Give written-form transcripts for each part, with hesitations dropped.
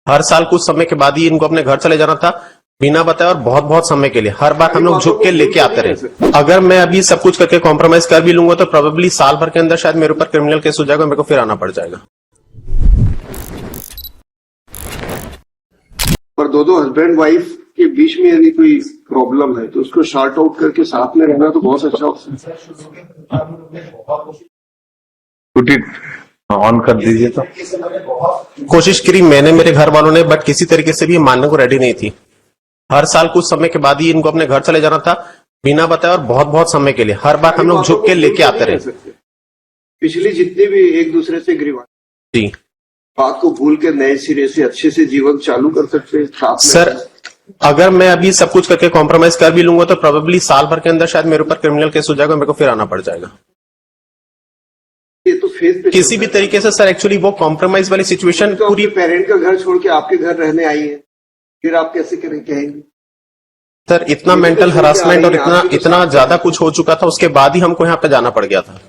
हर साल कुछ समय के बाद ही इनको अपने घर चले जाना था, बिना बताए, और बहुत बहुत समय के लिए। हर बार हम लोग झुक के लेके आते रहे। अगर मैं अभी सब कुछ करके कॉम्प्रोमाइज कर भी लूंगा तो प्रोबेबली साल भर के अंदर शायद मेरे ऊपर क्रिमिनल केस हो जाएगा, मेरे को फिर आना पड़ जाएगा। पर दो हस्बैंड वाइफ के बीच में यदि कोई प्रॉब्लम है तो उसको शॉर्ट आउट करके साथ में रहना तो बहुत अच्छा ऑप्शन ऑन कर दीजिए। तो कोशिश करी मैंने, मेरे घर वालों ने, बट किसी तरीके से भी मानने को रेडी नहीं थी। हर साल कुछ समय के बाद ही इनको अपने घर चले जाना था, बिना बताए, और बहुत बहुत समय के लिए। हर बार हम लोग झुक के लेके आते रहे। पिछली जितने भी एक दूसरे से गिरवा जी, बात को भूल के नए सिरे से अच्छे से जीवन चालू कर सकते हैं। सर अगर मैं अभी सब कुछ करके कॉम्प्रोमाइज कर भी लूंगा तो प्रोबेबली साल भर के अंदर शायद मेरे ऊपर क्रिमिनल केस हो जाएगा, मेरे को फिर आना पड़ जाएगा। ये तो फेस पे किसी भी तरीके से सर, एक्चुअली वो कॉम्प्रोमाइज वाली सिचुएशन तो पूरी। पेरेंट का घर छोड़ के आपके घर रहने आई है, फिर आप कैसे कहेंगे? सर इतना मेंटल हरासमेंट और इतना ज्यादा कुछ हो चुका था, उसके बाद ही हमको यहाँ पे जाना पड़ गया था।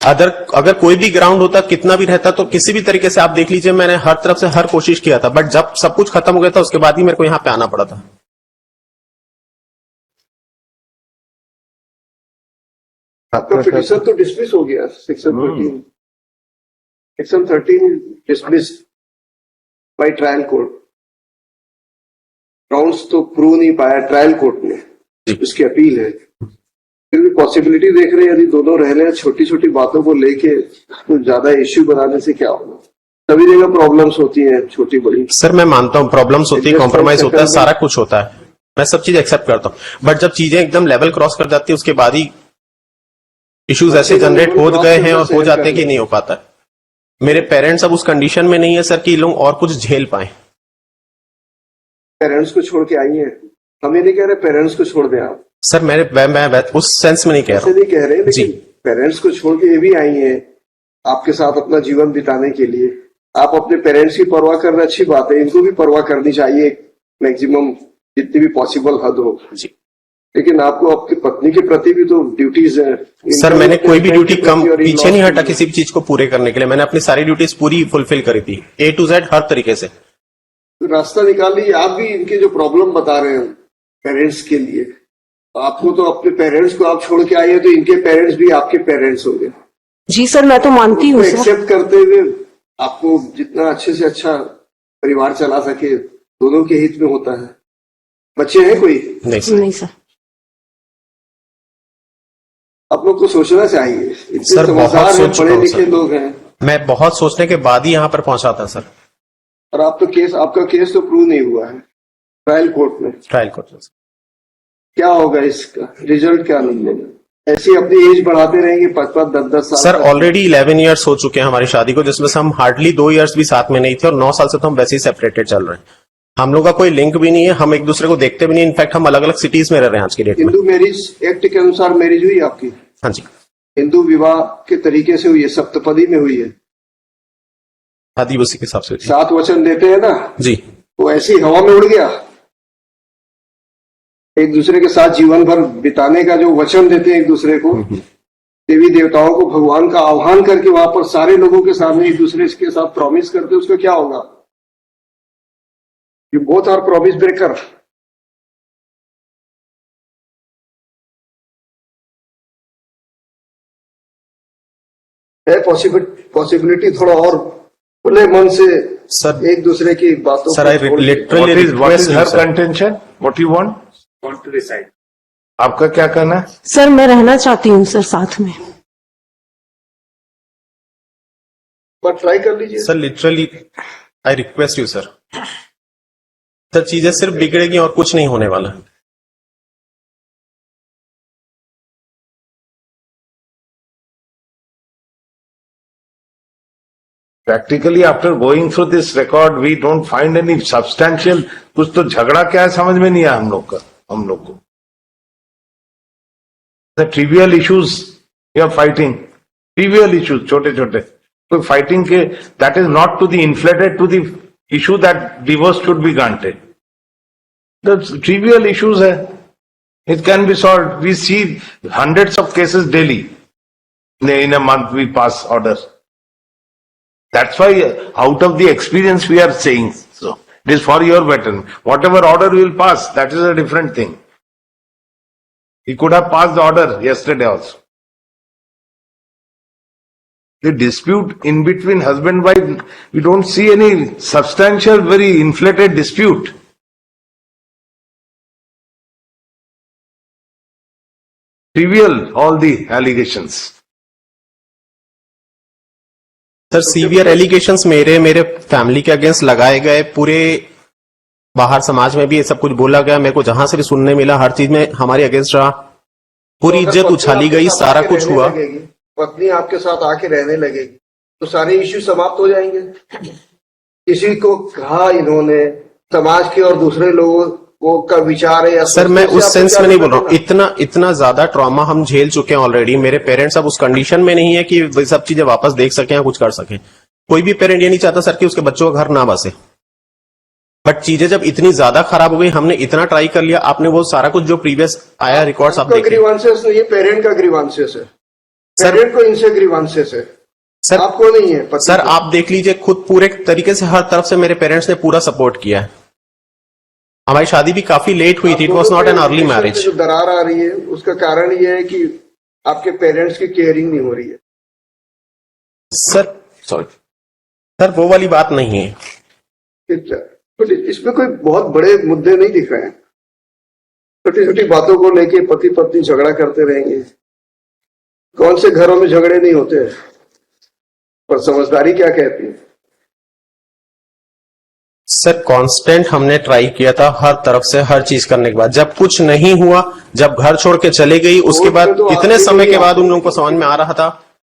अगर कोई भी ग्राउंड होता, कितना भी रहता, तो किसी भी तरीके से आप देख लीजिए, मैंने हर तरफ से हर कोशिश किया था, बट जब सब कुछ खत्म हो गया था उसके बाद ही मेरे को यहाँ पे आना पड़ा था। आपका पिटीशन तो डिसमिस हो गया, section 13 dismiss by trial court. Grounds तो प्रूव नहीं पाया ट्रायल कोर्ट ने, उसकी अपील है। फिर भी पॉसिबिलिटी देख रहे हैं यदि दोनों रह रहे हैं, छोटी छोटी बातों को लेके तो ज्यादा इश्यू बनाने से क्या होगा? सभी जगह प्रॉब्लम्स होती है, छोटी बड़ी। सर मैं मानता हूँ प्रॉब्लम्स होती है, कॉम्प्रोमाइज होता है, सारा कुछ होता है, मैं सब चीज एक्सेप्ट करता हूँ, बट जब चीजें एकदम लेवल क्रॉस कर जाती है उसके बाद ही इश्यूज ऐसे जनरेट हो गए हैं और हो जाते हैं कि नहीं हो पाता है। मेरे पेरेंट्स अब उस कंडीशन में नहीं है सर कि लोग और कुछ झेल पाए। पेरेंट्स को छोड़ के आई है, हम ये नहीं कह रहे पेरेंट्स को छोड़ दें आप सर। मैं उस सेंस में नहीं कह रहा, नहीं कह रहे, लेकिन पेरेंट्स को छोड़ के ये भी आई है आपके साथ अपना जीवन बिताने के लिए। आप अपने पेरेंट्स की परवाह करना अच्छी बात है, इनको भी परवाह करनी चाहिए मैक्सिमम, जितनी भी पॉसिबल हद हो जी। लेकिन आपको आपकी पत्नी के प्रति भी तो ड्यूटीज है। सर मैंने कोई भी ड्यूटी कम पीछे नहीं हटा किसी भी चीज को पूरे करने के लिए। मैंने अपनी सारी ड्यूटीज पूरी फुलफिल करी थी, A to Z हर तरीके से। रास्ता निकाल लीजिए। आप भी इनके जो प्रॉब्लम बता रहे हैं पेरेंट्स के लिए, आपको तो अपने पेरेंट्स को आप छोड़ के आए हैं, तो इनके पेरेंट्स भी आपके पेरेंट्स हो गए। जी सर, मैं तो मानती हूँ। एक्सेप्ट करते हुए आपको जितना अच्छे से अच्छा परिवार चला सके, दोनों के हित में होता है। बच्चे हैं कोई? नहीं सर। आप लोग को सोचना चाहिए, सर बहुत सोच पढ़े लिखे लोग हैं। मैं बहुत सोचने के बाद ही यहाँ पर पहुंचा था सर। और आप तो आपका केस तो प्रूव नहीं हुआ है ट्रायल कोर्ट में। क्या होगा इसका रिजल्ट, क्या निकलेगा? ऐसे अपनी एज बढ़ाते रहेंगे 5-5, 10-10 साल। सर ऑलरेडी 11 इयर्स हो चुके हैं हमारी शादी को, जिसमें से हम हार्डली 2 इयर्स भी साथ में नहीं थे, और 9 साल से तो हम वैसे ही सेपरेटेड चल रहे हैं। हम लोग का कोई लिंक भी नहीं है, हम एक दूसरे को देखते भी नहीं। इनफैक्ट हम अलग अलग सिटीज में रह रहे हैं आज की डेट में। हिंदू मैरिज एक्ट के अनुसार मैरिज हुई आपकी? हाँ जी। हिंदू विवाह के तरीके से हुई है, सप्तपदी में हुई है। आदिवासी के हिसाब से 7 वचन देते हैं ना जी, वो ऐसी हवा में उड़ गया। एक दूसरे के साथ जीवन भर बिताने का जो वचन देते हैं एक दूसरे को, देवी देवताओं को भगवान का आह्वान करके वहां पर सारे लोगों के सामने एक दूसरे के साथ प्रॉमिस करते, उसका क्या होगा? You both are promise breaker. है पॉसिबिलिटी थोड़ा और खुले मन से सर एक दूसरे की बातों sir I literally request her contention, what you want to decide. आपका क्या कहना है? सर मैं रहना चाहती हूँ सर साथ में। पर ट्राई कर लीजिए sir, literally I request you sir. Sir चीजें सिर्फ बिगड़ेगी और कुछ नहीं होने वाला। Practically, after going through this record, we don't find any substantial. कुछ तो झगड़ा क्या है समझ में नहीं आया हम लोग को। The trivial issues you are fighting, trivial issues, छोटे-छोटे, तो fighting के that is not to the inflated to the issue that divorce should be granted. The trivial issues है, it can be solved. We see hundreds of cases daily. In a month we pass orders. That's why out of the experience we are saying so. It is for your betterment. Whatever order will pass, that is a different thing. He could have passed the order yesterday also. The dispute in between husband and wife, we don't see any substantial, very inflated dispute. Trivial, all the allegations. Sir severe allegations मेरे family के against लगाए गए, पूरे बाहर समाज में भी ये सब कुछ बोला गया, मेरे को जहां से भी सुनने मिला हर चीज में हमारे अगेंस्ट रहा, पूरी इज्जत उछाली गई, सारा कुछ हुआ। पत्नी आपके साथ आके रहने लगेगी तो सारे इश्यू समाप्त हो जाएंगे। किसी को कहा इन्होंने, समाज के और दूसरे लोगों को का विचार है या सर मैं उस सेंस में नहीं बोल रहा हूँ, इतना ज्यादा ट्रॉमा हम झेल चुके हैं ऑलरेडी। मेरे पेरेंट्स अब उस कंडीशन में नहीं है कि वे सब चीजें वापस देख सकें या कुछ कर सकें। कोई भी पेरेंट ये नहीं चाहता सर कि उसके बच्चों का घर ना बसे, बट चीजें जब इतनी ज्यादा खराब हो गई, हमने इतना ट्राई कर लिया। आपने वो सारा कुछ जो प्रीवियस आया रिकॉर्ड्स आप देखिए। ग्रीवांसेस नहीं है, पेरेंट का ग्रीवांसेस है, सर पेरेंट को इनसे ग्रीवांसेस है, सर आपको नहीं है। पति सर को। आप देख लीजिए खुद, पूरे तरीके से हर तरफ से मेरे पेरेंट्स ने पूरा सपोर्ट किया है। हमारी शादी भी काफी लेट हुई थी, it was not an early marriage. जो दरार आ रही है उसका कारण ये है कि आपके पेरेंट्स की केयरिंग नहीं हो रही है। सर सॉरी सर, वो वाली बात नहीं है। तो इसमें कोई बहुत बड़े मुद्दे नहीं दिख रहे हैं। छोटी छोटी बातों को लेके पति पत्नी झगड़ा करते रहेंगे। कौन से घरों में झगड़े नहीं होते, पर समझदारी क्या कहती है। सर कांस्टेंट हमने ट्राई किया था हर तरफ से, हर चीज करने के बाद जब कुछ नहीं हुआ, जब घर छोड़ के चले गई, उसके बाद तो इतने आपकी समय के कोई बाद उन लोगों को समझ में आ रहा था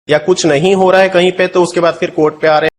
या कुछ नहीं हो रहा है कहीं पे, तो उसके बाद फिर कोर्ट पे आ रहे हैं।